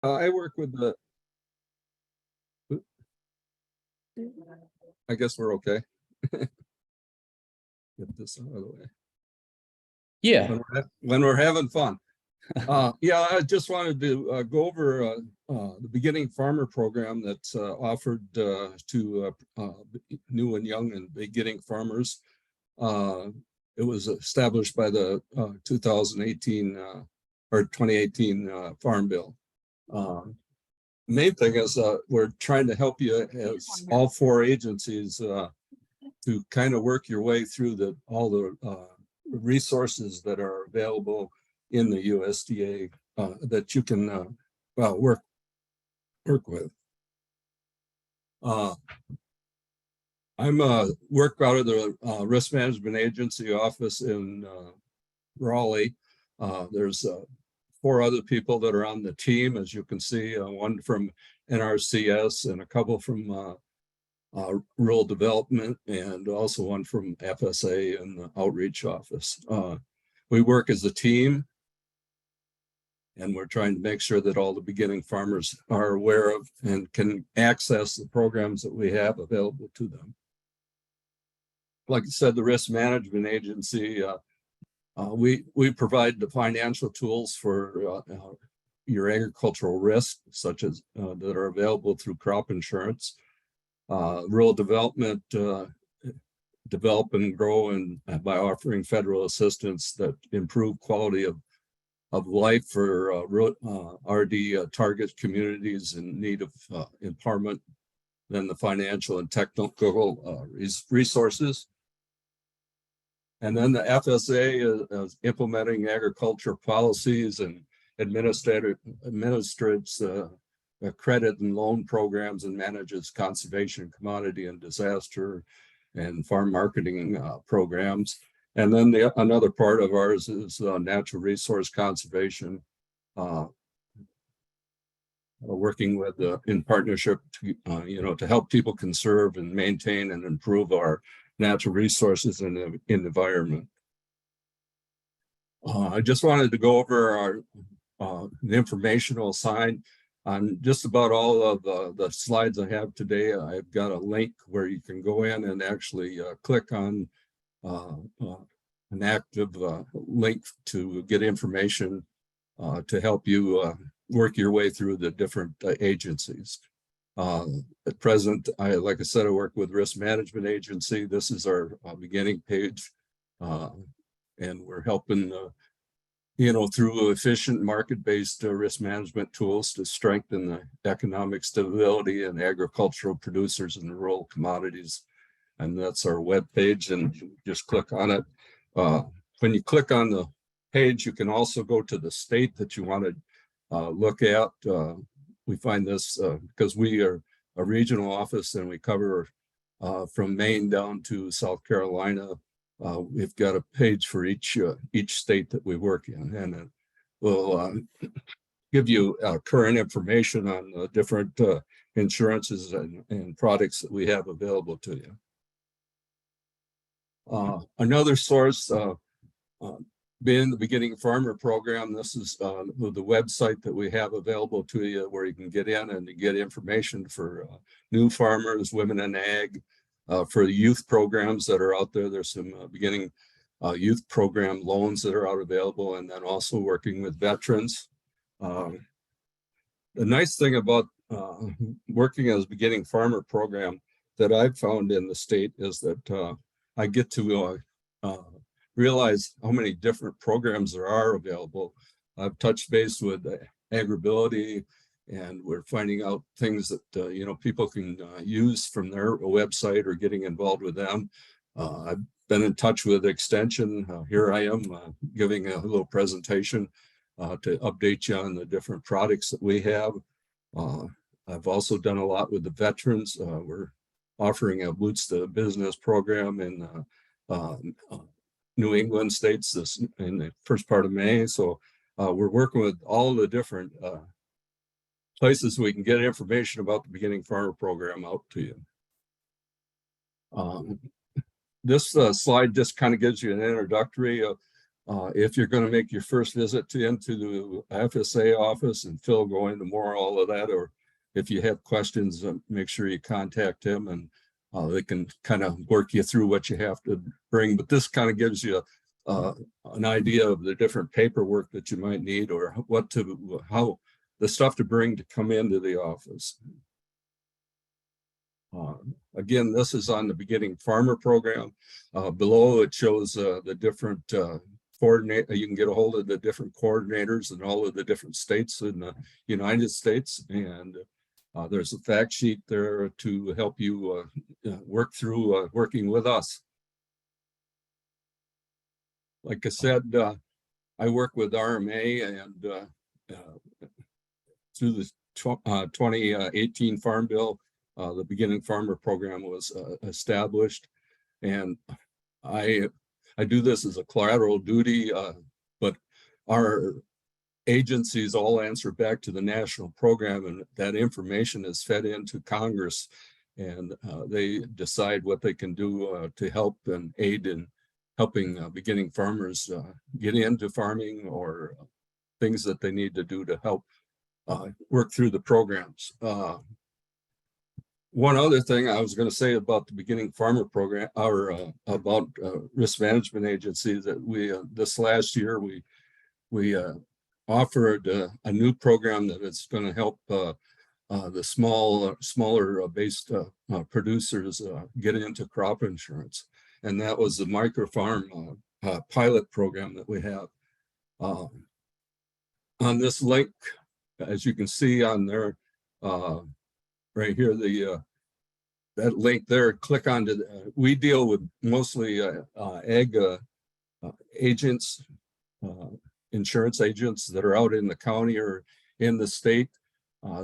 I work with the, I guess we're okay. Get this out of the way. Yeah. When we're having fun. Yeah, I just wanted to go over the Beginning Farmer program that's offered to new and young and beginning farmers. It was established by the 2018 or 2018 Farm Bill. Main thing is we're trying to help you as all four agencies to kind of work your way through all the resources that are available in the USDA that you can work with. I'm work out of the Risk Management Agency office in Raleigh. There's 4 other people that are on the team, as you can see, one from NRCS and a couple from Rural Development, and also one from FSA and the Outreach Office. We work as a team, and we're trying to make sure that all the beginning farmers are aware of and can access the programs that we have available to them. Like I said, the Risk Management Agency, we provide the financial tools for your agricultural risk, such as that are available through crop insurance. Rural Development develop and grow and by offering federal assistance that improve quality of life for RD target communities in need of empowerment. Then the financial and technical resources. And then the FSA is implementing agriculture policies and administrates credit and loan programs and manages conservation, commodity and disaster and farm marketing programs. And then another part of ours is natural resource conservation, working with in partnership to, to help people conserve and maintain and improve our natural resources and the environment. I just wanted to go over our the informational side on just about all of the slides I have today. I've got a link where you can go in and actually click on an active link to get information to help you work your way through the different agencies. At present, like I said, I work with Risk Management Agency. This is our beginning page, and we're helping, through efficient market-based risk management tools to strengthen the economic stability and agricultural producers and rural commodities. And that's our web page, and you just click on it. When you click on the page, you can also go to the state that you want to look at. We find this because we are a regional office and we cover from Maine down to South Carolina. We've got a page for each state that we work in, and it will give you current information on the different insurances and products that we have available to you. Another source, being the Beginning Farmer program, this is the website that we have available to you, where you can get in and get information for new farmers, women in ag, for the youth programs that are out there. There's some beginning youth program loans that are out available, and then also working with veterans. The nice thing about working as Beginning Farmer program that I've found in the state is that I get to realize how many different programs there are available. I've touched base with Agribility, and we're finding out things that people can use from their website or getting involved with them. I've been in touch with Extension. Here I am giving a little presentation to update you on the different products that we have. I've also done a lot with the veterans. We're offering a Boots to Business program in New England states in the first part of May. So we're working with all the different places we can get information about the Beginning Farmer program out to you. This slide just kind of gives you an introductory. If you're going to make your first visit into the FSA office, and Phil go into more all of that, or if you have questions, make sure you contact him, and they can kind of work you through what you have to bring. But this kind of gives you an idea of the different paperwork that you might need, or how the stuff to bring to come into the office. Again, this is on the Beginning Farmer Program. Below it shows the different coordinate. You can get a hold of the different coordinators in all of the different states in the United States, and there's a fact sheet there to help you work through working with us. Like I said, I work with RMA, and through the 2018 Farm Bill, the Beginning Farmer Program was established, and I do this as a collateral duty, but our agencies all answer back to the national program, and that information is fed into Congress, and they decide what they can do to help and aid in helping beginning farmers get into farming, or things that they need to do to help work through the programs. One other thing I was going to say about the Beginning Farmer Program, or about risk management agency, that we this last year we offered a new program that is going to help the smaller based producers get into crop insurance, and that was the microfarm pilot program that we have. On this link, as you can see on there, right here, that link there, click on to we deal with mostly ag agents, insurance agents that are out in the county or in the state.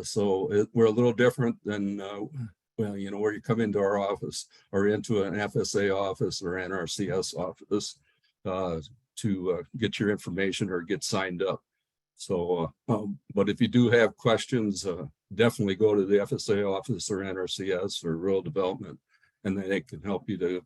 So we're a little different than well, where you come into our office or into an FSA office or NRCS office to get your information or get signed up. So, but if you do have questions, definitely go to the FSA office or NRCS or Rural Development, and then they can help you to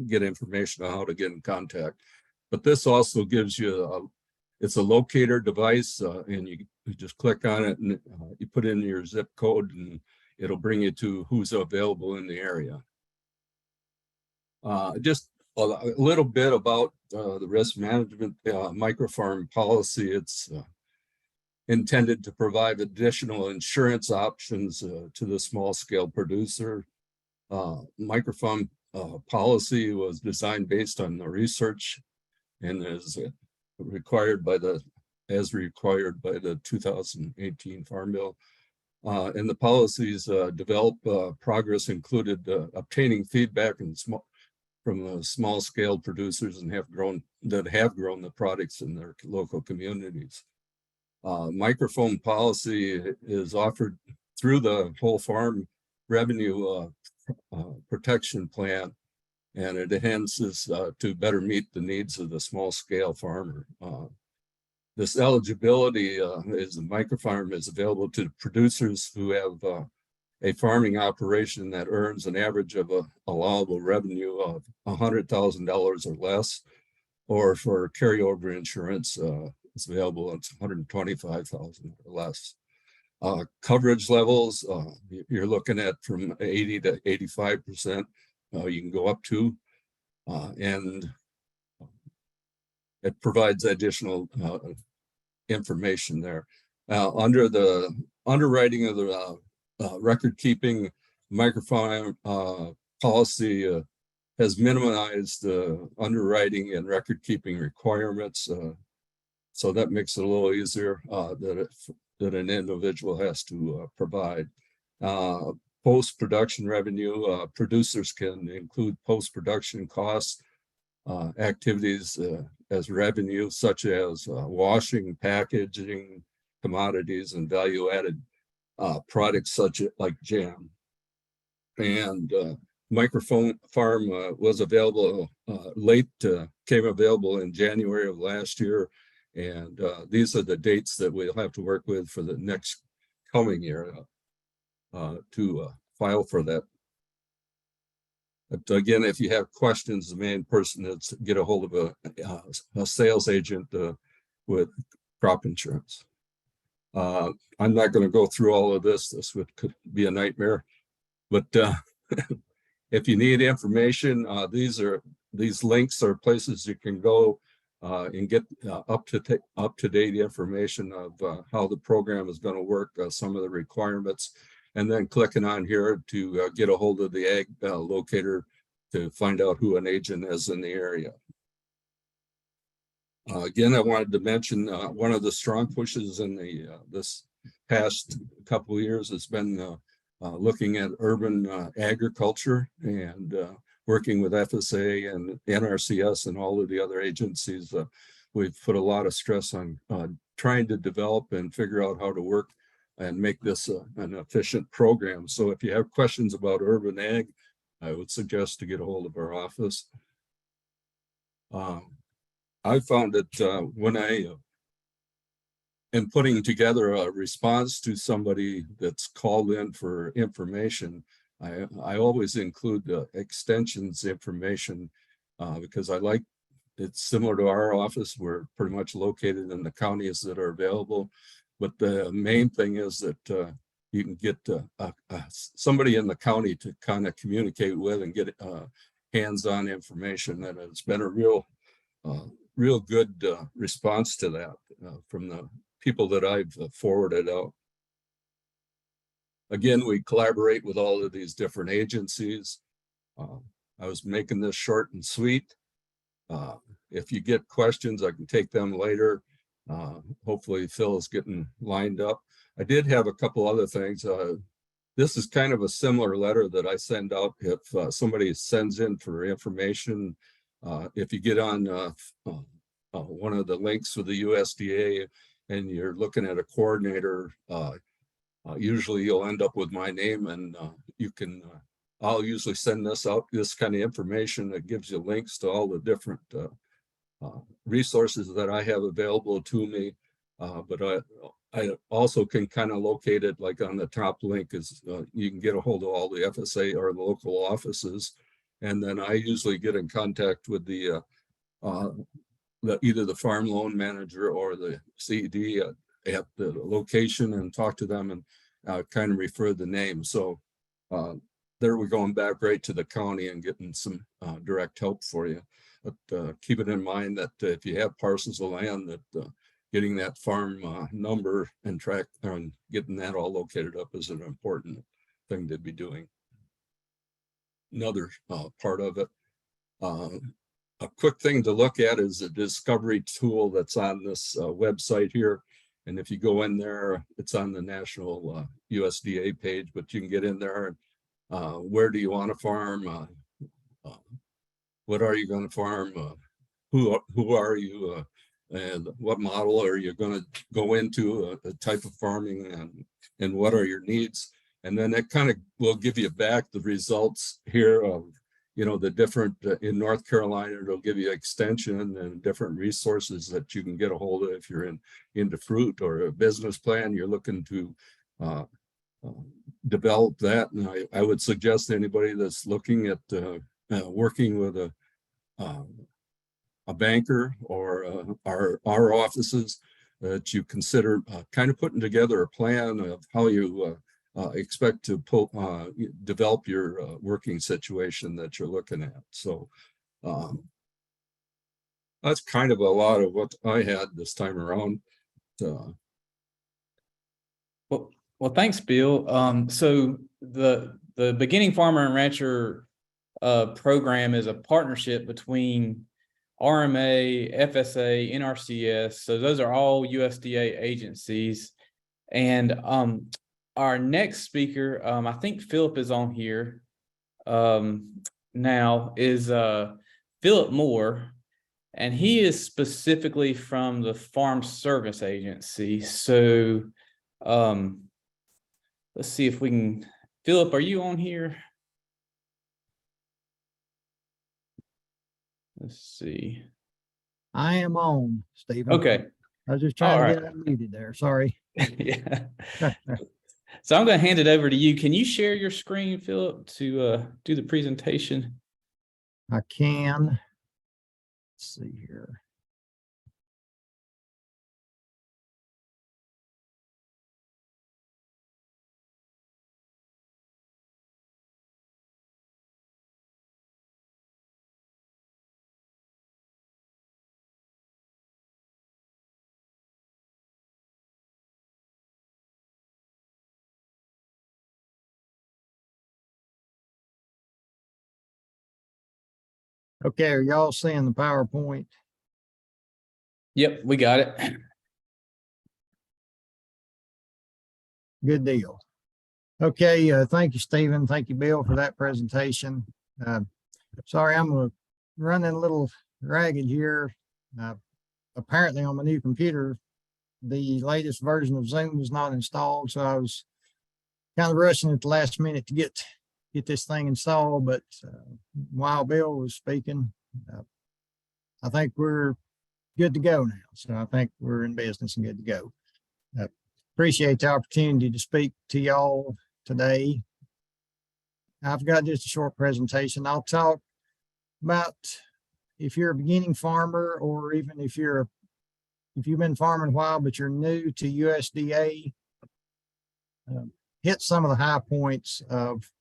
get information on how to get in contact. But this also gives you, it's a locator device, and you just click on it, and you put in your zip code, and it'll bring you to who's available in the area. Just a little bit about the risk management microfarm policy. It's intended to provide additional insurance options to the small scale producer. Microfarm policy was designed based on the research, and is required by the 2018 Farm Bill. And the policies develop progress included obtaining feedback from small scale producers and have grown the products in their local communities. Microfarm policy is offered through the whole farm revenue protection plan, and it enhances to better meet the needs of the small scale farmer. This eligibility is the microfarm is available to producers who have a farming operation that earns an average of a allowable revenue of $100,000 or less, or for carryover insurance, it's available at $125,000 or less. Coverage levels, you're looking at from 80 to 85%. You can go up to, and it provides additional information there. Under the underwriting of the record keeping, microfarm policy has minimized underwriting and record keeping requirements. So that makes it a little easier that an individual has to provide. Post-production revenue, producers can include post-production costs, activities as revenue, such as washing, packaging, commodities, and value-added products such as like jam. And microfarm was available came available in January of last year. And these are the dates that we'll have to work with for the next coming year to file for that. But again, if you have questions, the main person is get a hold of a sales agent with crop insurance. I'm not going to go through all of this. This could be a nightmare. But if you need information, these links are places you can go and get up to date information of how the program is going to work, some of the requirements, and then clicking on here to get a hold of the ag locator to find out who an agent is in the area. Again, I wanted to mention one of the strong pushes in this past couple of years has been looking at urban agriculture and working with FSA and NRCS and all of the other agencies. We've put a lot of stress on trying to develop and figure out how to work and make this an efficient program. So if you have questions about urban ag, I would suggest to get a hold of our office. I found that when I am putting together a response to somebody that's called in for information, I always include the extensions information because I like it's similar to our office. We're pretty much located in the counties that are available. But the main thing is that you can get somebody in the county to kind of communicate with and get hands-on information. And it's been a real good response to that from the people that I've forwarded out. Again, we collaborate with all of these different agencies. I was making this short and sweet. If you get questions, I can take them later. Hopefully Phil is getting lined up. I did have a couple other things. This is kind of a similar letter that I send out if somebody sends in for information. If you get on one of the links with the USDA and you're looking at a coordinator, usually you'll end up with my name, and you can, I'll usually send this kind of information that gives you links to all the different resources that I have available to me. But I also can kind of locate it, like on the top link is you can get a hold of all the FSA or the local offices. And then I usually get in contact with the either the farm loan manager or the CD at the location and talk to them and kind of refer the name. So there we're going back right to the county and getting some direct help for you. But keep it in mind that if you have parcels of land, that getting that farm number and track and getting that all located up is an important thing to be doing. Another part of it. A quick thing to look at is the discovery tool that's on this website here. And if you go in there, it's on the national USDA page, but you can get in there. Where do you want to farm? What are you going to farm? Who are you? And what model are you going to go into? A type of farming, and what are your needs? And then it kind of will give you back the results here of, you know, the different in North Carolina. It'll give you extension and different resources that you can get a hold of if you're into fruit or a business plan you're looking to develop that. And I would suggest to anybody that's looking at working with a banker or our offices, that you consider kind of putting together a plan of how you expect to develop your working situation that you're looking at. So that's kind of a lot of what I had this time around. Well, thanks, Bill. So the Beginning Farmer and Rancher program is a partnership between RMA, FSA, NRCS. So those are all USDA agencies. And our next speaker, I think Philip is on here now, is Philip Moore, and he is specifically from the Farm Service Agency. So let's see if we can, Philip, are you on here? Let's see. I am on, Stephen. Okay. I was just trying All to get unmuted there. Sorry. Yeah. So I'm going to hand it over to you. Can you share your screen, Philip, to do the presentation? I can. Let's see here. Okay, are y'all seeing the PowerPoint? Yep, we got it. Good deal. Okay, thank you, Stephen. Thank you, Bill, for that presentation. Sorry, I'm running a little ragged here. Apparently on my new computer, the latest version of Zoom was not installed, so I was kind of rushing at the last minute to get this thing installed. But while Bill was speaking, I think we're good to go now. So I think we're in business and good to go. Appreciate the opportunity to speak to y'all today. I've got just a short presentation. I'll talk about if you're a beginning farmer, or even if you've been farming a while but you're new to USDA, hit some of the high points of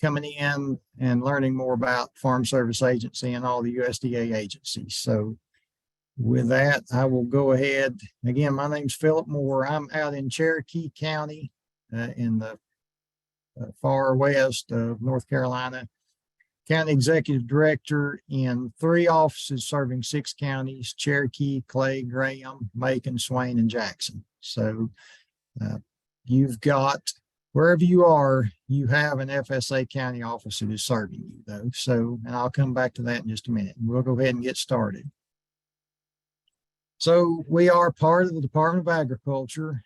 coming in and learning more about Farm Service Agency and all the USDA agencies. So with that, I will go ahead. Again, my name's Philip Moore. I'm out in Cherokee County in the far west of North Carolina. County Executive Director in 3 offices serving 6 counties: Cherokee, Clay, Graham, Macon, Swain, and Jackson. So you've got, wherever you are, you have an FSA county office that is serving you, though. So, and I'll come back to that in just a minute. We'll go ahead and get started. So we are part of the Department of Agriculture.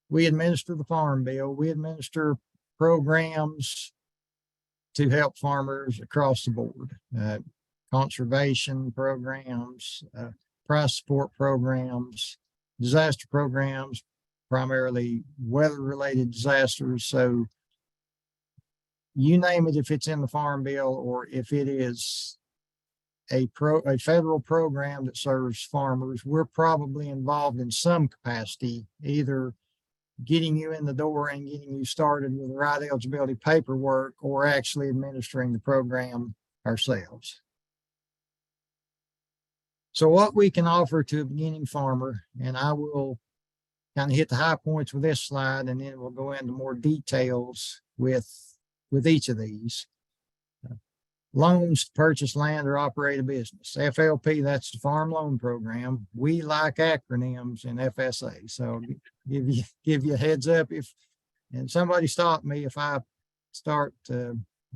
We administer the Farm Bill. We administer programs to help farmers across the board. Conservation programs, price support programs, disaster programs, primarily weather-related disasters. So you name it, if it's in the Farm Bill or if it is a federal program that serves farmers, we're probably involved in some capacity, either getting you in the door and getting you started with the right eligibility paperwork, or actually administering the program ourselves. So what we can offer to a beginning farmer, and I will kind of hit the high points with this slide, and then we'll go into more details with each of these. Loans to purchase land or operate a business. FLP, that's the Farm Loan Program. We like acronyms in FSA, so give you a heads up and somebody stop me if I start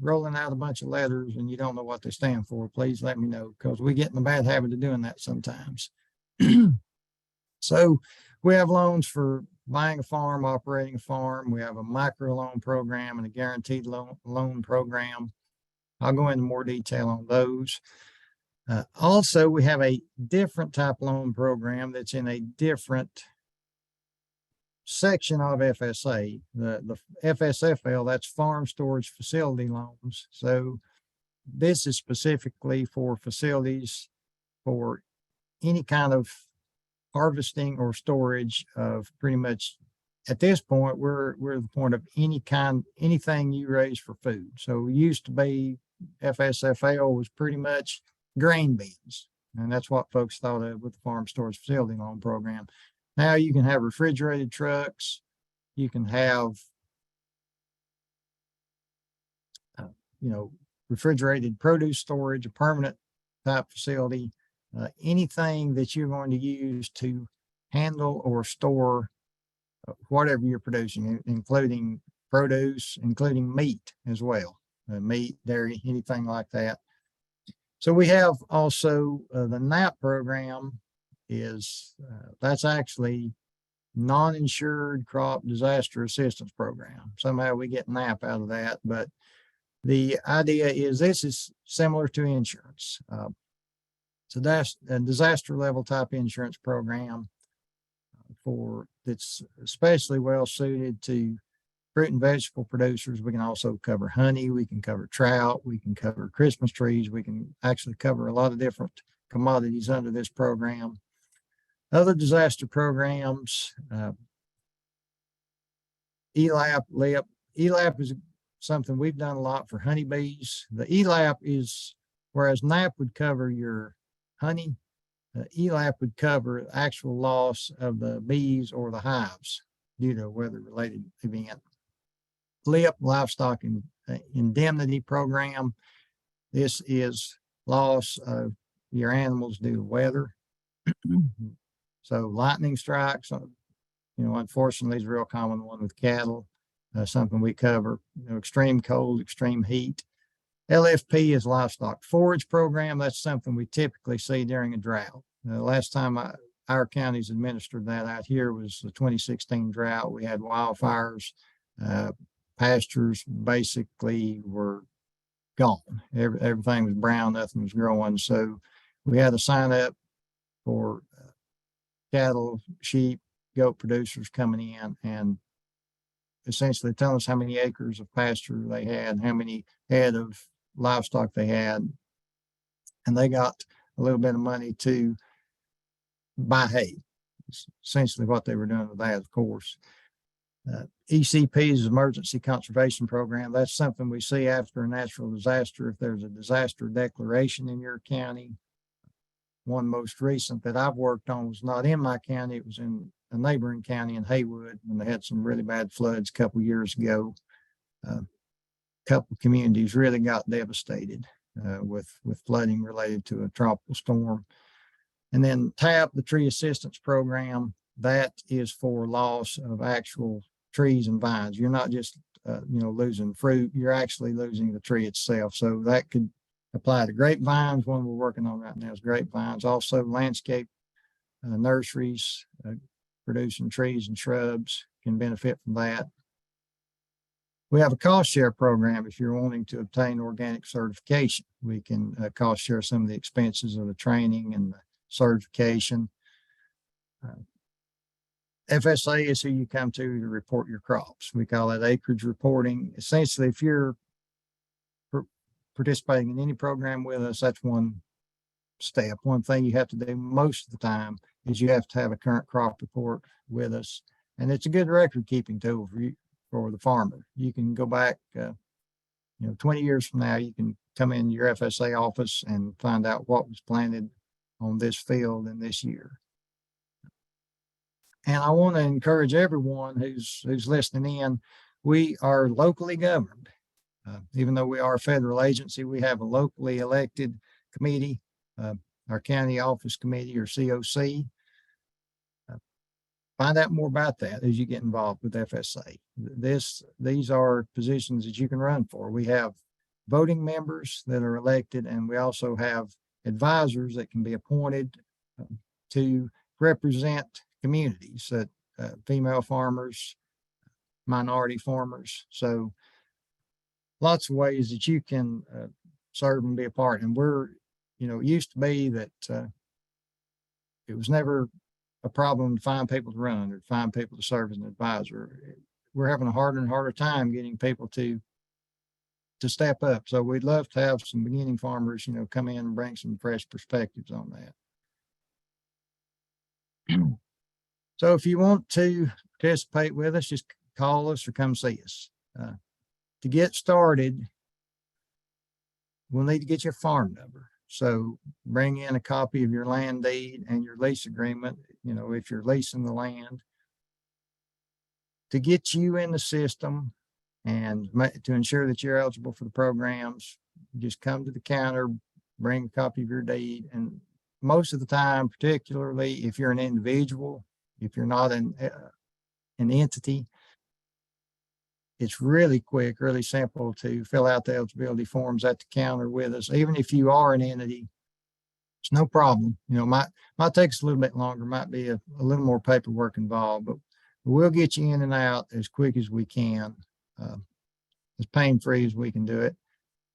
rolling out a bunch of letters and you don't know what they stand for. Please let me know, because we get in the bad habit of doing that sometimes. So we have loans for buying a farm, operating a farm. We have a micro loan program and a guaranteed loan program. I'll go into more detail on those. Also, we have a different type loan program that's in a different section of FSA. The FSFL, that's Farm Storage Facility Loans. So this is specifically for facilities for any kind of harvesting or storage of, pretty much at this point, we're at the point of anything you raise for food. So it used to be FSFL was pretty much grain bins, and that's what folks thought of with the Farm Storage Facility Loan Program. Now you can have refrigerated trucks, you can have refrigerated produce storage, a permanent type facility, anything that you're going to use to handle or store whatever you're producing, including produce, including meat as well. Meat, dairy, anything like that. So we have also the NAP program that's actually non-insured crop disaster assistance program. Somehow we get NAP out of that, but the idea is this is similar to insurance. So that's a disaster level type insurance program. that's especially well suited to fruit and vegetable producers. We can also cover honey, we can cover trout, we can cover Christmas trees, we can actually cover a lot of different commodities under this program. Other disaster programs, ELAP, LIP. ELAP is something we've done a lot for honeybees. The ELAP is, whereas NAP would cover your honey, ELAP would cover actual loss of the bees or the hives due to a weather-related event. LIP, Livestock Indemnity Program. This is loss of your animals due to weather. So lightning strikes, unfortunately is a real common one with cattle, something we cover, extreme cold, extreme heat. LFP is Livestock Forage Program. That's something we typically see during a drought. The last time our counties administered that out here was the 2016 drought. We had wildfires, pastures basically were gone. Everything was brown, nothing was growing. So we had to sign up for cattle, sheep, goat producers coming in and essentially telling us how many acres of pasture they had, how many head of livestock they had. And they got a little bit of money to buy hay. It's essentially what they were doing with that, of course. ECP is Emergency Conservation Program. That's something we see after a natural disaster. If there's a disaster declaration in your county, one most recent that I've worked on was not in my county. It was in a neighboring county in Haywood, and they had some really bad floods a couple years ago. A couple communities really got devastated with flooding related to a tropical storm. And then TAP, the Tree Assistance Program, that is for loss of actual trees and vines. You're not just losing fruit, you're actually losing the tree itself. So that could apply to grapevines. One we're working on right now is grapevines. Also landscape nurseries producing trees and shrubs can benefit from that. We have a cost share program if you're wanting to obtain organic certification. We can cost share some of the expenses of the training and the certification. FSA is who you come to report your crops. We call that acreage reporting. Essentially, if you're participating in any program with us, that's one step. One thing you have to do most of the time is you have to have a current crop report with us. And it's a good record keeping tool for the farmer. You can go back, 20 years from now, you can come in your FSA office and find out what was planted on this field in this year. And I want to encourage everyone who's listening in, we are locally governed. Even though we are a federal agency, we have a locally elected committee, our county office committee or COC. Find out more about that as you get involved with FSA. These are positions that you can run for. We have voting members that are elected, and we also have advisors that can be appointed to represent communities, that female farmers, minority farmers. So lots of ways that you can serve and be a part. And we're, it used to be that it was never a problem to find people to run or find people to serve as an advisor. We're having a harder and harder time getting people to step up. So we'd love to have some beginning farmers, come in and bring some fresh perspectives on that. So if you want to participate with us, just call us or come see us. To get started, we'll need to get your farm number. So bring in a copy of your land deed and your lease agreement, if you're leasing the land. To get you in the system and to ensure that you're eligible for the programs, just come to the counter, bring a copy of your deed. And most of the time, particularly if you're an individual, if you're not an entity, it's really quick, really simple to fill out the eligibility forms at the counter with us. Even if you are an entity, it's no problem. Might take us a little bit longer, might be a little more paperwork involved, but we'll get you in and out as quick as we can, as pain-free as we can do it.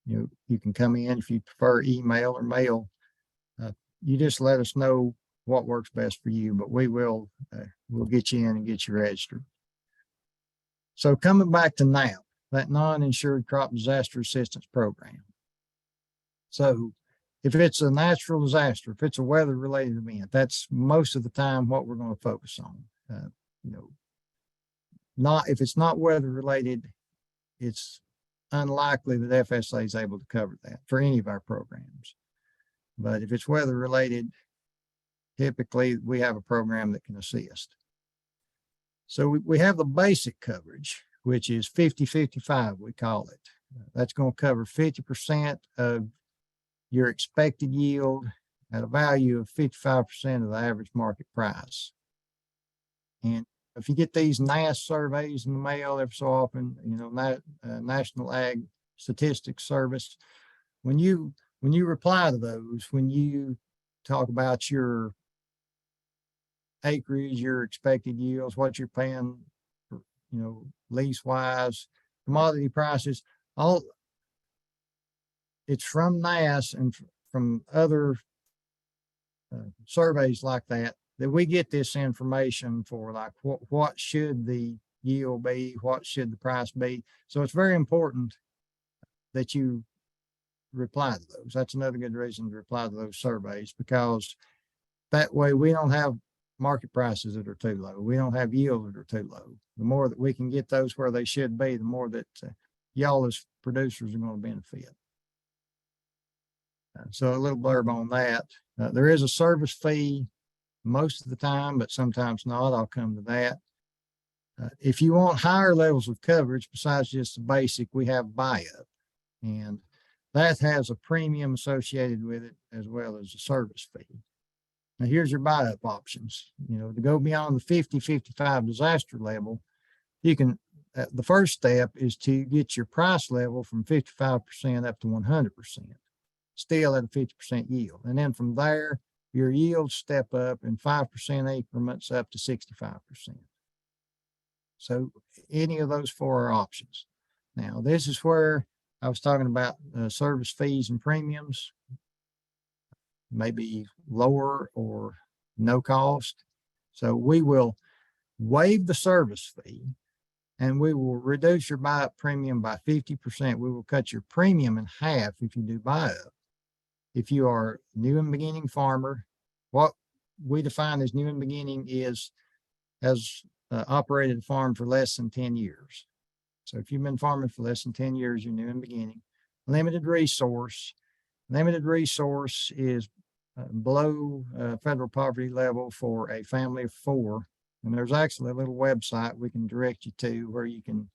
You can come in if you prefer email or mail. You just let us know what works best for you, but we'll get you in and get you registered. So coming back to NAP, that non-insured crop disaster assistance program. So if it's a natural disaster, if it's a weather related event, that's most of the time what we're going to focus on. Not if it's not weather related, it's unlikely that FSA is able to cover that for any of our programs. But if it's weather related, typically we have a program that can assist. So we have the basic coverage, which is 50-55, we call it. That's going to cover 50% of your expected yield at a value of 55% of the average market price. And if you get these NASS surveys in the mail every so often, National Ag Statistics Service, when you reply to those, when you talk about your acreage, your expected yields, what you're paying, lease wise, commodity prices, all it's from NASS and from other surveys like that we get this information for, like what should the yield be, what should the price be. So it's very important that you reply to those. That's another good reason to reply to those surveys, because that way we don't have market prices that are too low. We don't have yield that are too low. The more that we can get those where they should be, the more that y'all as producers are going to benefit. So a little blurb on that. There is a service fee most of the time, but sometimes not. I'll come to that. If you want higher levels of coverage besides just the basic, we have buy-up, and that has a premium associated with it as well as a service fee. Now here's your buy-up options. To go beyond the 50-55 disaster level, you can, the first step is to get your price level from 55% up to 100%, still at a 50% yield. And then from there, your yields step up in 5% increments up to 65%. So any of those four are options. Now, this is where I was talking about service fees and premiums, maybe lower or no cost. So we will waive the service fee and we will reduce your buy-up premium by 50%. We will cut your premium in half if you do buy-up. If you are new and beginning farmer, what we define as new and beginning is has operated a farm for less than 10 years. So if you've been farming for less than 10 years, you're new and beginning. Limited resource is below federal poverty level for a family of 4. And there's actually a little website we can direct you to where you can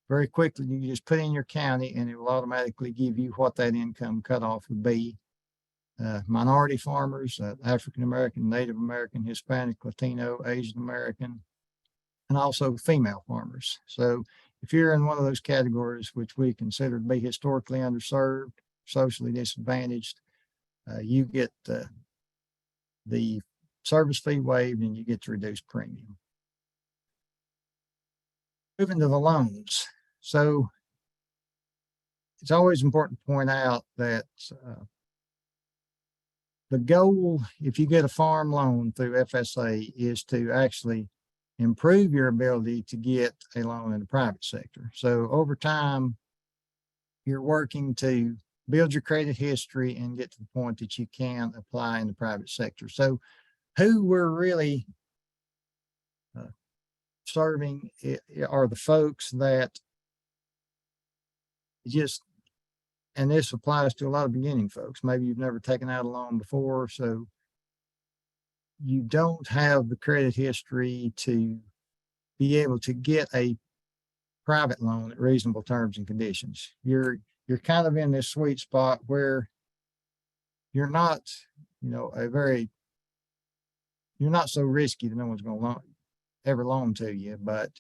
very quickly, you just put in your county and it will automatically give you what that income cutoff would be. Minority farmers, African American, Native American, Hispanic, Latino, Asian American, and also female farmers. So if you're in one of those categories, which we consider to be historically underserved, socially disadvantaged, you get the service fee waived and you get the reduced premium. Moving to the loans. So it's always important to point out that the goal, if you get a farm loan through FSA, is to actually improve your ability to get a loan in the private sector. So over time, you're working to build your credit history and get to the point that you can apply in the private sector. So who we're really serving are the folks that just, and this applies to a lot of beginning folks. Maybe you've never taken out a loan before, so you don't have the credit history to be able to get a private loan at reasonable terms and conditions. You're kind of in this sweet spot where you're not, you're not so risky that no one's going to ever loan to you, but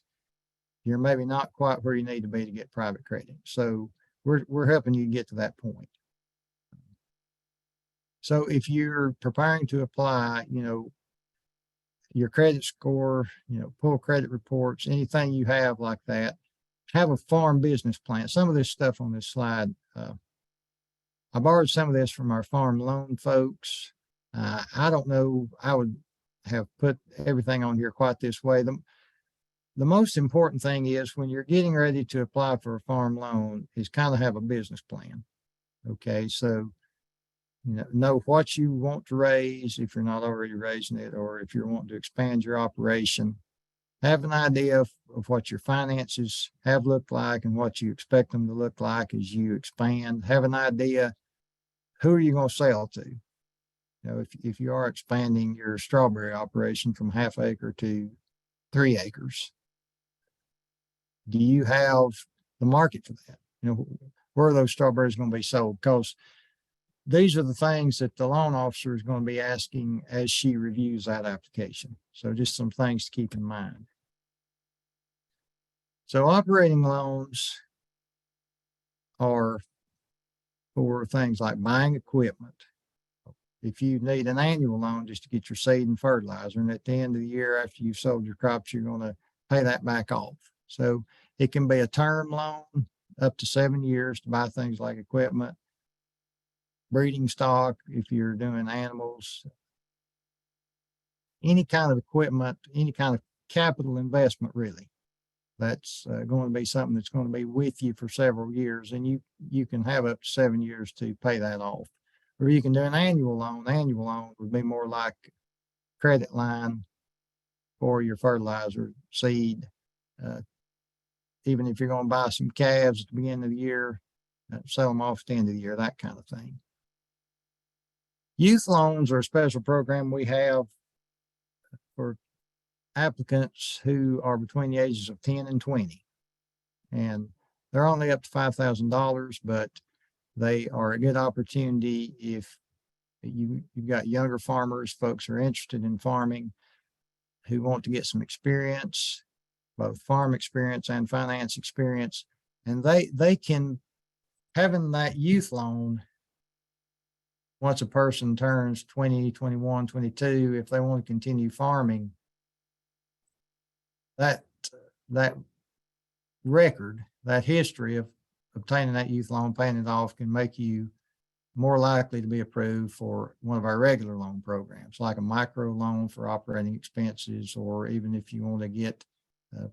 you're maybe not quite where you need to be to get private credit. So we're helping you get to that point. So if you're preparing to apply, your credit score, pull credit reports, anything you have like that, have a farm business plan. Some of this stuff on this slide, I borrowed some of this from our farm loan folks. I don't know, I would have put everything on here quite this way. The most important thing is when you're getting ready to apply for a farm loan is kind of have a business plan. Okay, so know what you want to raise if you're not already raising it, or if you're wanting to expand your operation. Have an idea of what your finances have looked like and what you expect them to look like as you expand. Have an idea, who are you going to sell to? If you are expanding your strawberry operation from ½ acre to 3 acres, do you have the market for that? Where are those strawberries going to be sold? Because these are the things that the loan officer is going to be asking as she reviews that application. So just some things to keep in mind. So operating loans are for things like buying equipment. If you need an annual loan just to get your seed and fertilizer, and at the end of the year after you've sold your crops, you're going to pay that back off. So it can be a term loan up to 7 years to buy things like equipment, breeding stock, if you're doing animals, any kind of equipment, any kind of capital investment, really. That's going to be something that's going to be with you for several years, and you can have up to 7 years to pay that off. Or you can do an annual loan. Annual loan would be more like credit line for your fertilizer, seed. Even if you're going to buy some calves at the beginning of the year, sell them off at the end of the year, that kind of thing. Youth loans are a special program we have for applicants who are between the ages of 10 and 20. And they're only up to $5,000, but they are a good opportunity if you've got younger farmers, folks who are interested in farming, who want to get some experience, both farm experience and finance experience. And they can, having that youth loan, once a person turns 20, 21, 22, if they want to continue farming, that record, that history of obtaining that youth loan, paying it off, can make you more likely to be approved for one of our regular loan programs, like a micro loan for operating expenses, or even if you want to get a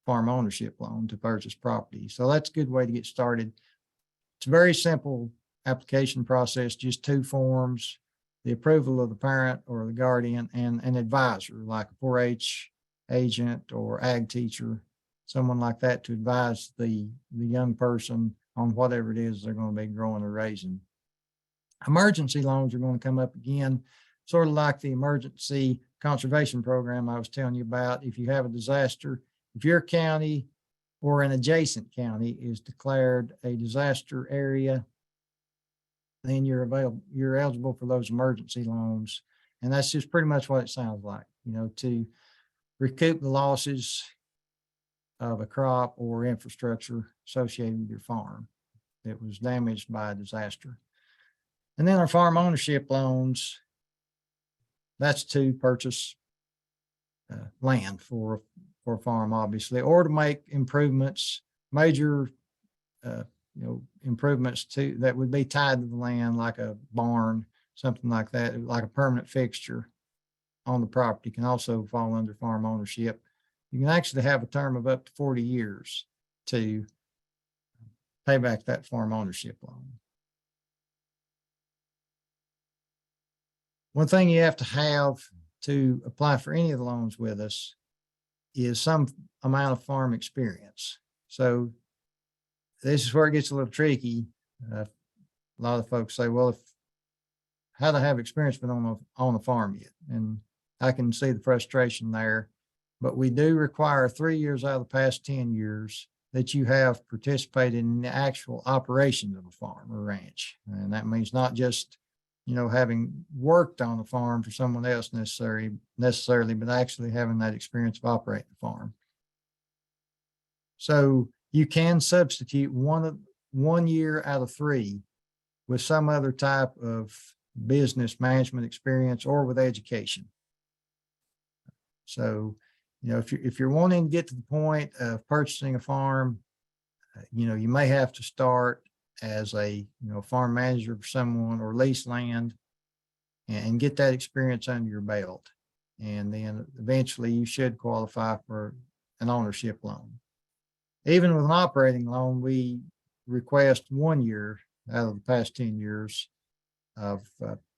farm ownership loan to purchase property. So that's a good way to get started. It's a very simple application process, just 2 forms: the approval of the parent or the guardian, and an advisor, like a 4-H agent or ag teacher, someone like that, to advise the young person on whatever it is they're going to be growing or raising. Emergency loans are going to come up again, sort of like the emergency conservation program I was telling you about. If you have a disaster, if your county or an adjacent county is declared a disaster area, then you're eligible for those emergency loans. And that's just pretty much what it sounds like, to recoup the losses of a crop or infrastructure associated with your farm that was damaged by a disaster. And then our farm ownership loans, that's to purchase land for a farm, obviously, or to make improvements, major improvements that would be tied to the land, like a barn, something like that, like a permanent fixture on the property, can also fall under farm ownership. You can actually have a term of up to 40 years to pay back that farm ownership loan. One thing you have to apply for any of the loans with us is some amount of farm experience. So this is where it gets a little tricky. A lot of folks say, well, how to have experience but on the farm yet? And I can see the frustration there, but we do require 3 years out of the past 10 years that you have participated in the actual operation of a farm or ranch. And that means not just, having worked on the farm for someone else necessarily, but actually having that experience of operating the farm. So you can substitute 1 year out of 3 with some other type of business management experience or with education. So, if you're wanting to get to the point of purchasing a farm, you may have to start as a farm manager for someone, or lease land. and get that experience under your belt. And then eventually you should qualify for an ownership loan. Even with an operating loan, we request 1 year out of the past 10 years of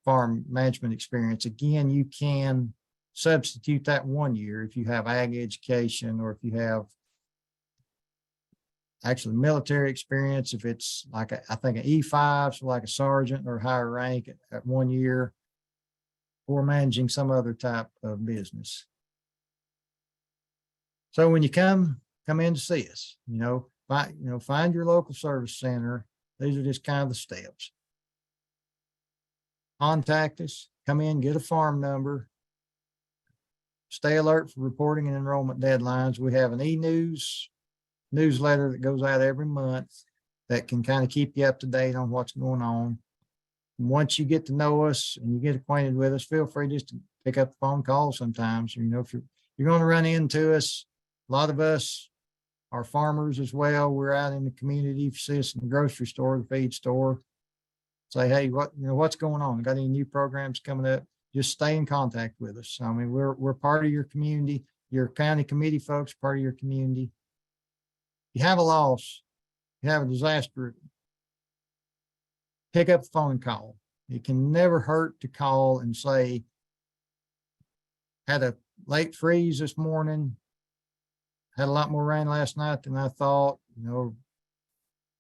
farm management experience. Again, you can substitute that 1 year if you have ag education, or if you have actually military experience. If it's like I think an E5, so like a sergeant or higher rank at 1 year, or managing some other type of business. So when you come in to see us, find your local service center. These are just kind of the steps. Contact us, come in, get a farm number, stay alert for reporting and enrollment deadlines. We have an newsletter that goes out every month that can kind of keep you up to date on what's going on. Once you get to know us and you get acquainted with us, feel free just to pick up the phone call sometimes. If you're going to run into us, a lot of us are farmers as well. We're out in the community. If you see us in the grocery store, the feed store, say, hey, what's going on? Got any new programs coming up? Just stay in contact with us. I mean, we're part of your community. Your county committee folks, part of your community. You have a loss, you have a disaster, pick up the phone and call. It can never hurt to call and say, had a late freeze this morning, had a lot more rain last night than I thought,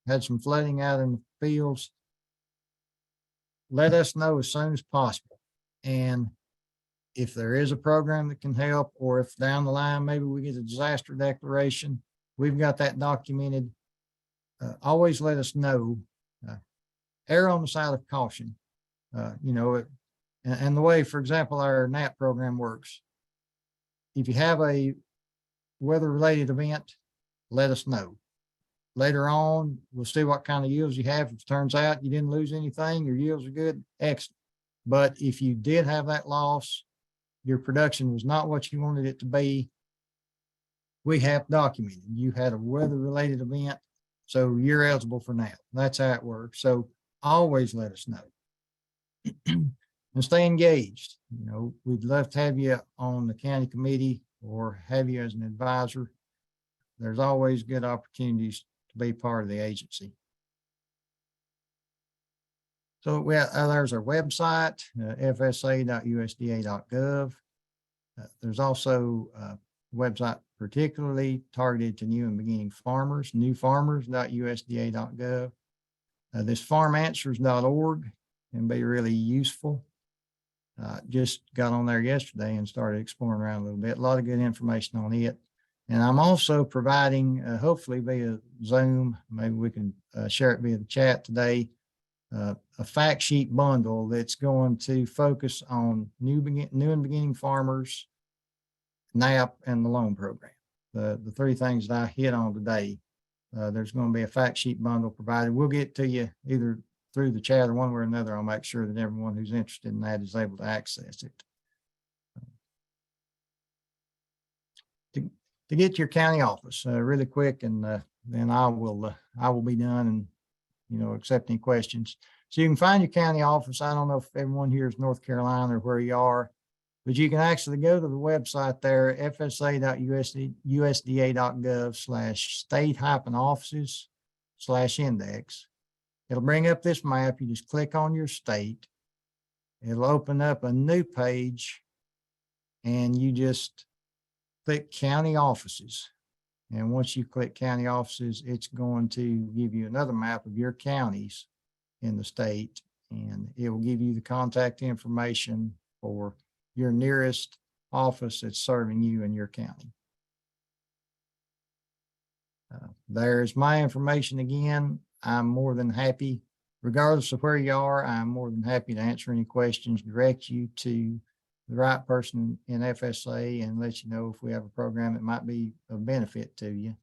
had some flooding out in the fields. Let us know as soon as possible. And if there is a program that can help, or if down the line, maybe we get a disaster declaration, we've got that documented. Always let us know. Err on the side of caution. And the way, for example, our NAP program works. If you have a weather-related event, let us know. Later on, we'll see what kind of yields you have. If it turns out you didn't lose anything, your yields are good, excellent. But if you did have that loss, your production was not what you wanted it to be, we have documented. You had a weather-related event, so you're eligible for NAP. That's how it works. So always let us know. And stay engaged. We'd love to have you on the county committee or have you as an advisor. There's always good opportunities to be part of the agency. So there's our website, fsa.usda.gov. There's also a website particularly targeted to new and beginning farmers, newfarmers.usda.gov. This farmanswers.org can be really useful. Just got on there yesterday and started exploring around a little bit. A lot of good information on it. And I'm also providing, hopefully via Zoom, maybe we can share it via the chat today, a fact sheet bundle that's going to focus on new and beginning farmers, NAP, and the loan program. The three things that I hit on today. There's going to be a fact sheet bundle provided. We'll get to you either through the chat or one way or another. I'll make sure that everyone who's interested in that is able to access it. To get to your county office really quick, and then I will be done and accept any questions. So you can find your county office. I don't know if everyone here is North Carolina or where you are, but you can actually go to the website there, fsa.usda.gov/state-offices/index. It'll bring up this map. You just click on your state. It'll open up a new page, and you just click county offices. And once you click county offices, it's going to give you another map of your counties in the state, and it will give you the contact information for your nearest office that's serving you in your county. There's my information again. I'm more than happy, regardless of where you are, I'm more than happy to answer any questions, direct you to the right person in FSA, and let you know if we have a program that might be of benefit to you.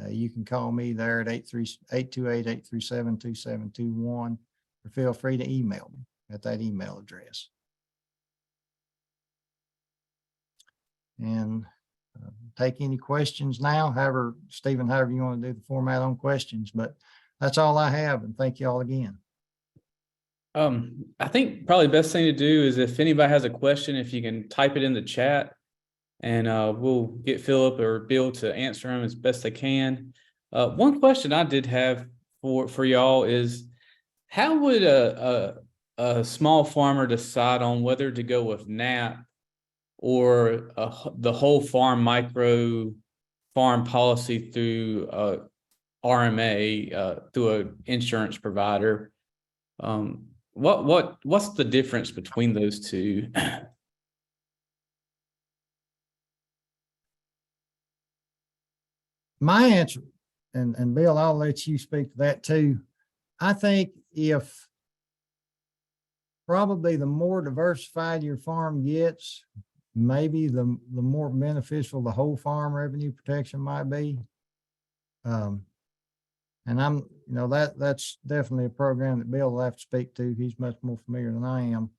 You can call me there at 828-837-2721, or feel free to email me at that email address. And take any questions now. However, Stephen, however you want to do the format on questions, but that's all I have. And thank you all again. I think probably the best thing to do is if anybody has a question, if you can type it in the chat, and we'll get Philip or Bill to answer them as best they can. One question I did have for y'all is, how would a small farmer decide on whether to go with NAP or the whole farm micro farm policy through RMA, through an insurance provider? What's the difference between those two? My answer, and Bill, I'll let you speak to that too. I think if probably the more diversified your farm gets, maybe the more beneficial the whole farm revenue protection might be. And that's definitely a program that Bill will have to speak to. He's much more familiar than I am.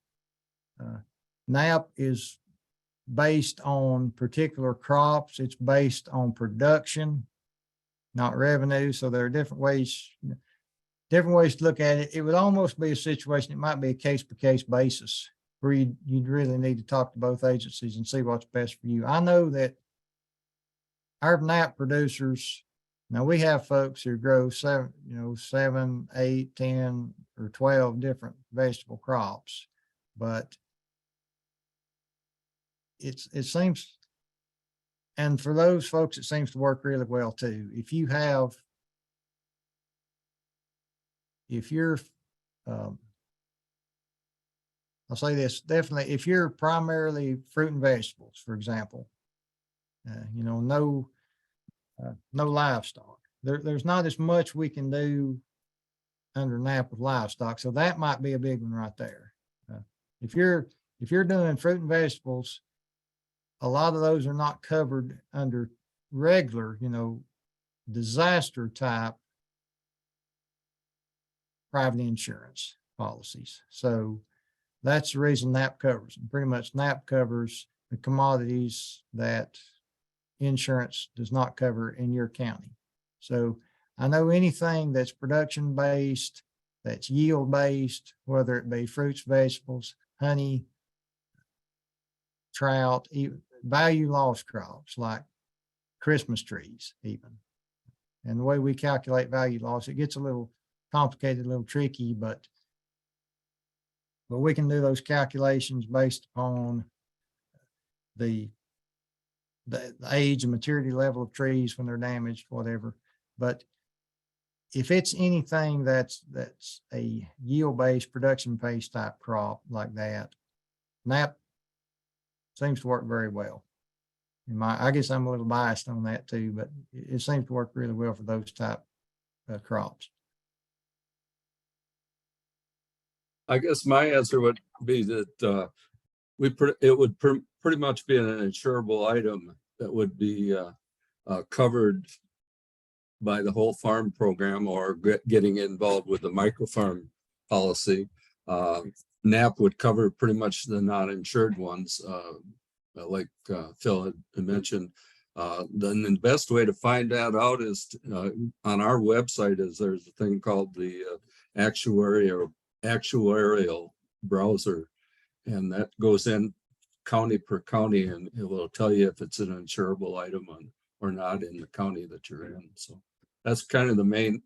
NAP is based on particular crops. It's based on production, not revenue. So there are different ways to look at it. It would almost be a situation, it might be a case-by-case basis where you'd really need to talk to both agencies and see what's best for you. I know that our NAP producers, now we have folks who grow 7, 8, 10, or 12 different vegetable crops, but it seems, and for those folks, it seems to work really well too. If you're, I'll say this, definitely, if you're primarily fruit and vegetables, for example, no livestock, there's not as much we can do under NAP with livestock. So that might be a big one right there. If you're doing fruit and vegetables, a lot of those are not covered under regular, disaster type private insurance policies. So that's the reason NAP covers them. Pretty much NAP covers the commodities that insurance does not cover in your county. So I know anything that's production based, that's yield based, whether it be fruits, vegetables, honey, trout, even value loss crops like Christmas trees even. And the way we calculate value loss, it gets a little complicated, a little tricky, but we can do those calculations based upon the age and maturity level of trees when they're damaged, whatever. But if it's anything that's a yield-based, production-based type crop like that, NAP seems to work very well. I guess I'm a little biased on that too, but it seems to work really well for those type of crops. I guess my answer would be that it would pretty much be an insurable item that would be covered by the whole farm program or getting involved with the microfarm policy. NAP would cover pretty much the non-insured ones, like Phil had mentioned. Then the best way to find that out is on our website. Is there's a thing called the actuarial browser, and that goes in county per county, and it will tell you if it's an insurable item or not in the county that you're in. So that's kind of the main,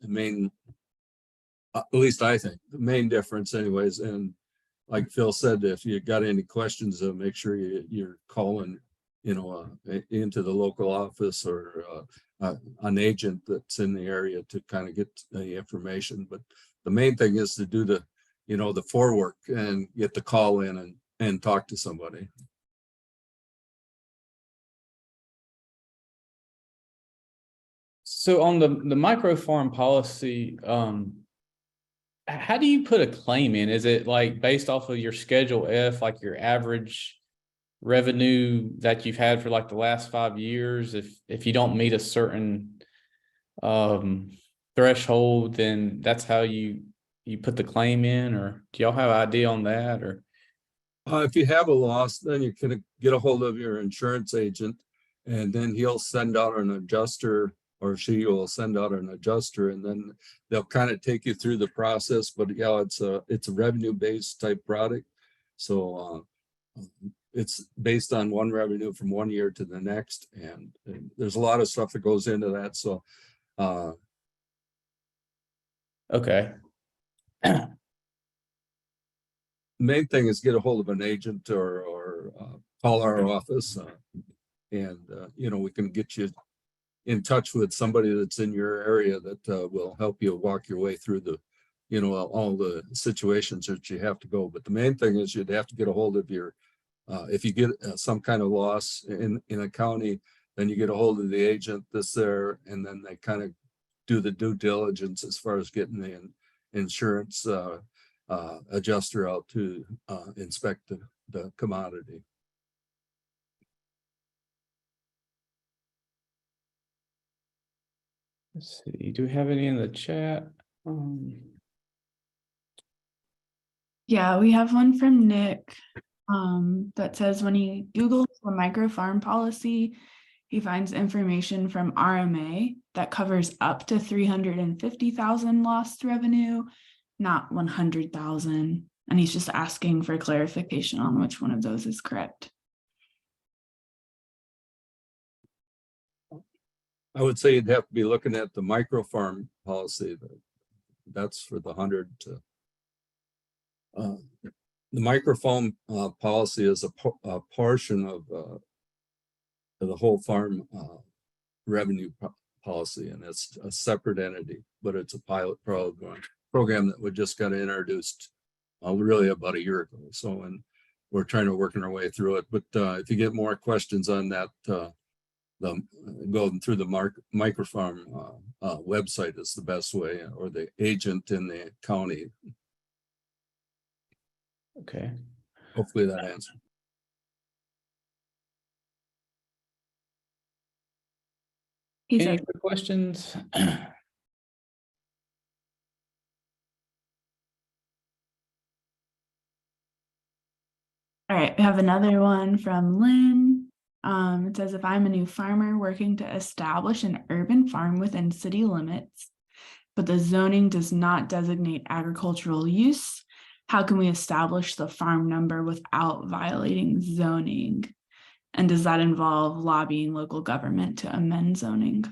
at least I think, the main difference anyways. And like Phil said, if you got any questions, make sure you're calling, into the local office or an agent that's in the area to kind of get the information. But the main thing is to do the forework and get the call in and talk to somebody. So on the micro farm policy, how do you put a claim in? Is it like based off of your Schedule F, like your average revenue that you've had for like the last 5 years? If you don't meet a certain threshold, then that's how you put the claim in, or do y'all have an idea on that? Or if you have a loss, then you can get a hold of your insurance agent, and then he'll send out an adjuster or she will send out an adjuster, and then they'll kind of take you through the process. But yeah, it's a revenue-based type product. So it's based on one revenue from one year to the next. And there's a lot of stuff that goes into that. So Okay. main thing is get a hold of an agent or call our office, and you know, we can get you in touch with somebody that's in your area that will help you walk your way through the, you know, all the situations that you have to go. But the main thing is you'd have to get a hold of your, if you get some kind of loss in a county, then you get a hold of the agent that's there, and then they kind of do the due diligence as far as getting the insurance adjuster out to inspect the commodity. Let's see. Do we have any in the chat? Yeah, we have one from Nick that says when he Googles the micro farm policy, he finds information from RMA that covers up to 350,000 lost revenue, not 100,000. And he's just asking for clarification on which one of those is correct. I would say you'd have to be looking at the micro farm policy. That's for the 100 to. The microfarm policy is a portion of the whole farm revenue policy, and it's a separate entity, but it's a pilot program that we just got introduced really about a year ago. So, and we're trying to work our way through it. But if you get more questions on that, going through the microfarm website is the best way, or the agent in the county. Okay. Hopefully that answers. He Any said, other questions? all right, we have another one from Lynn. It says, if I'm a new farmer working to establish an urban farm within city limits, but the zoning does not designate agricultural use, how can we establish the farm number without violating zoning? And does that involve lobbying local government to amend zoning?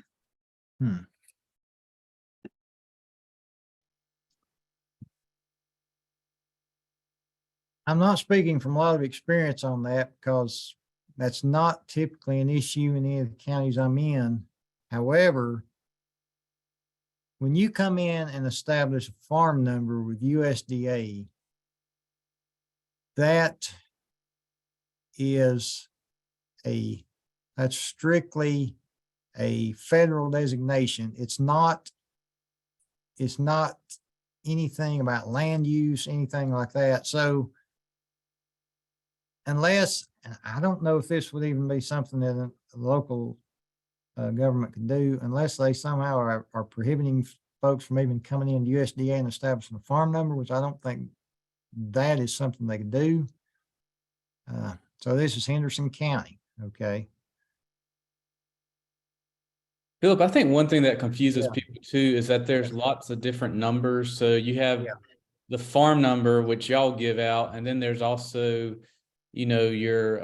I'm not speaking from a lot of experience on that because that's not typically an issue in any of the counties I'm in. However, when you come in and establish a farm number with USDA, that's strictly a federal designation. It's not anything about land use, anything like that. So unless, and I don't know if this would even be something that a local government could do, unless they somehow are prohibiting folks from even coming into USDA and establishing a farm number, which I don't think that is something they could do. So this is Henderson County, okay? Philip, I think one thing that confuses Yeah. people too is that there's lots of different numbers. So you have Yeah. the farm number, which y'all give out, and then there's also, you know, your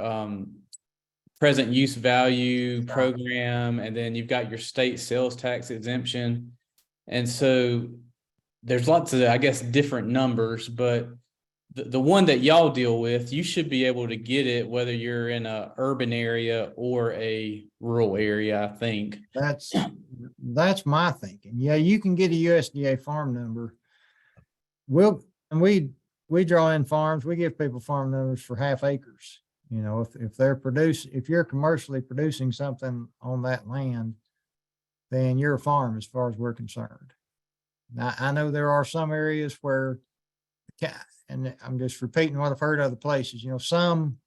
present use value program, and then you've got your state sales tax exemption. And so there's lots of, I guess, different numbers, but the one that y'all deal with, you should be able to get it whether you're in a urban area or a rural area, I think. That's my thinking. Yeah, you can get a USDA farm number. We draw in farms, we give people farm numbers for half acres. You know, if you're commercially producing something on that land, then you're a farm as far as we're concerned. Now, I know there are some areas where, and I'm just repeating what I've heard other places, you know, some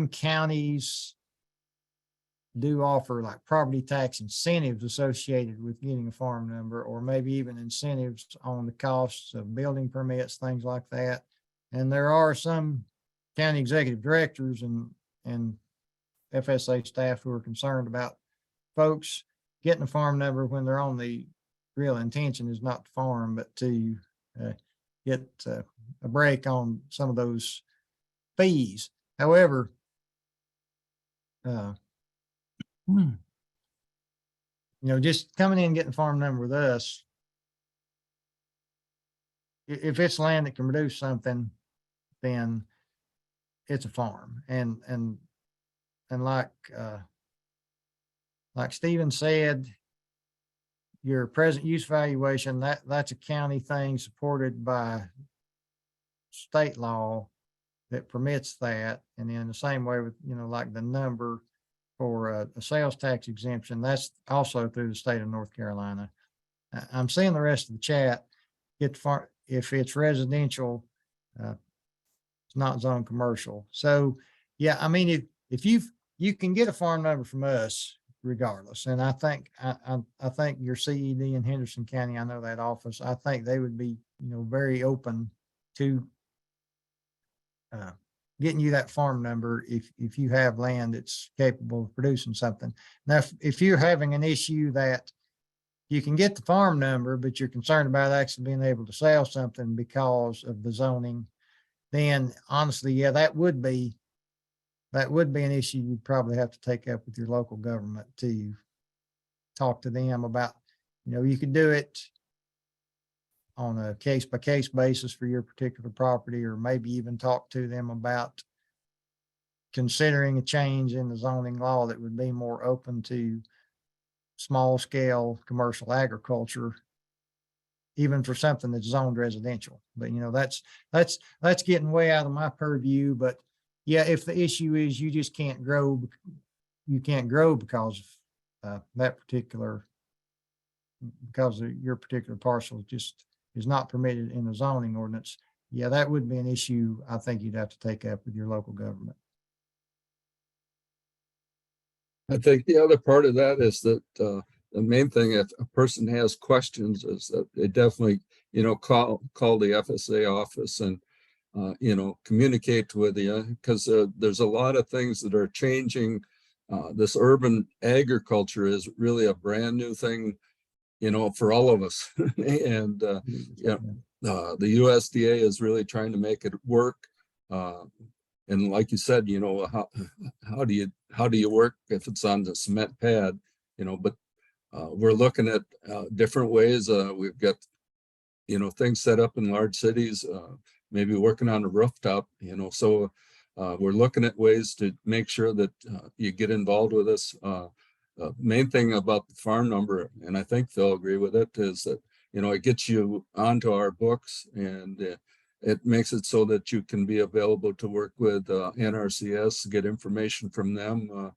counties do offer like property tax incentives associated with getting a farm number, or maybe even incentives on the costs of building permits, things like that. And there are some county executive directors and FSA staff who are concerned about folks getting a farm number when their only real intention is not to farm, but to get a break on some of those fees. However, just coming in and getting a farm number with us, if it's land that can produce something, then it's a farm. And like Stephen said, your present use valuation, that's a county thing supported by state law that permits that. And in the same way with, like the number for a sales tax exemption, that's also through the state of North Carolina. I'm seeing the rest of the chat. If it's residential, it's not zone commercial. So yeah, I mean, if you can get a farm number from us regardless. And I think your CED in Henderson County, I know that office, I think they would be, very open to getting you that farm number if you have land that's capable of producing something. Now, if you're having an issue that you can get the farm number, but you're concerned about actually being able to sell something because of the zoning, then honestly, yeah, that would be an issue you'd probably have to take up with your local government to talk to them about. You could do it on a case by case basis for your particular property, or maybe even talk to them about considering a change in the zoning law that would be more open to small scale commercial agriculture, even for something that's zoned residential. But that's getting way out of my purview. But yeah, if the issue is you just can't grow, because of because of your particular parcel just is not permitted in the zoning ordinance. Yeah, that would be an issue I think you'd have to take up with your local government. I think the other part of that is that the main thing, if a person has questions, is that they definitely, call the FSA office and, communicate with you, because there's a lot of things that are changing. This urban agriculture is really a brand new thing, for all of us. And, the USDA is really trying to make it work. And like you said, how do you work if it's on the cement pad, but we're looking at different ways. We've got, things set up in large cities, maybe working on a rooftop, so we're looking at ways to make sure that you get involved with us. Main thing about the farm number, and I think they'll agree with it, is that, it gets you onto our books, and it makes it so that you can be available to work with NRCS, get information from them.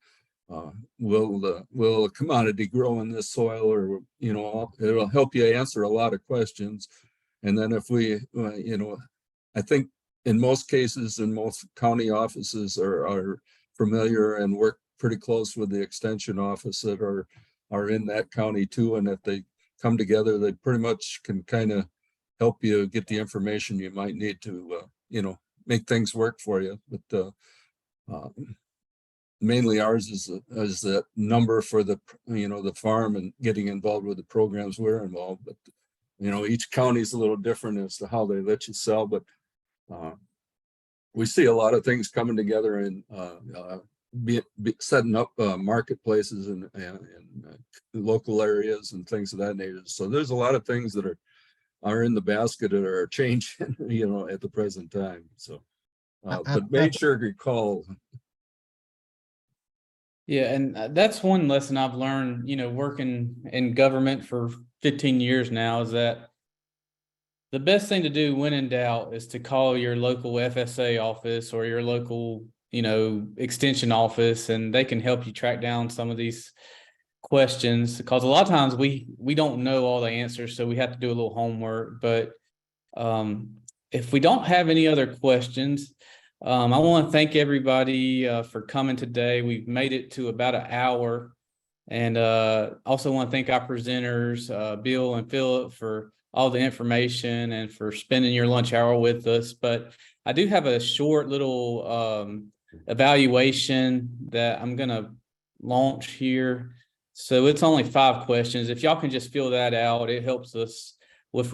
Will a commodity grow in this soil, or, it'll help you answer a lot of questions. And then if we, I think in most cases, in most county offices are familiar and work pretty close with the extension office that are in that county too. And if they come together, they pretty much can kind of help you get the information you might need to, make things work for you. But mainly ours is that number for the, the farm, and getting involved with the programs we're involved. But, each county is a little different as to how they let you sell. But we see a lot of things coming together and be setting up marketplaces and local areas and things of that nature. So there's a lot of things that are in the basket that are changing, at the present time. So, but make sure you call. Yeah, and that's one lesson I've learned, working in government for 15 years now, is that the best thing to do when in doubt is to call your local FSA office or your local, extension office, and they can help you track down some of these questions, because a lot of times we don't know all the answers, so we have to do a little homework. But if we don't have any other questions, I want to thank everybody for coming today. We've made it to about an hour, and also want to thank our presenters, Bill and Philip, for all the information and for spending your lunch hour with us. But I do have a short little evaluation that I'm going to launch here. So it's only 5 questions. If y'all can just fill that out, it helps us with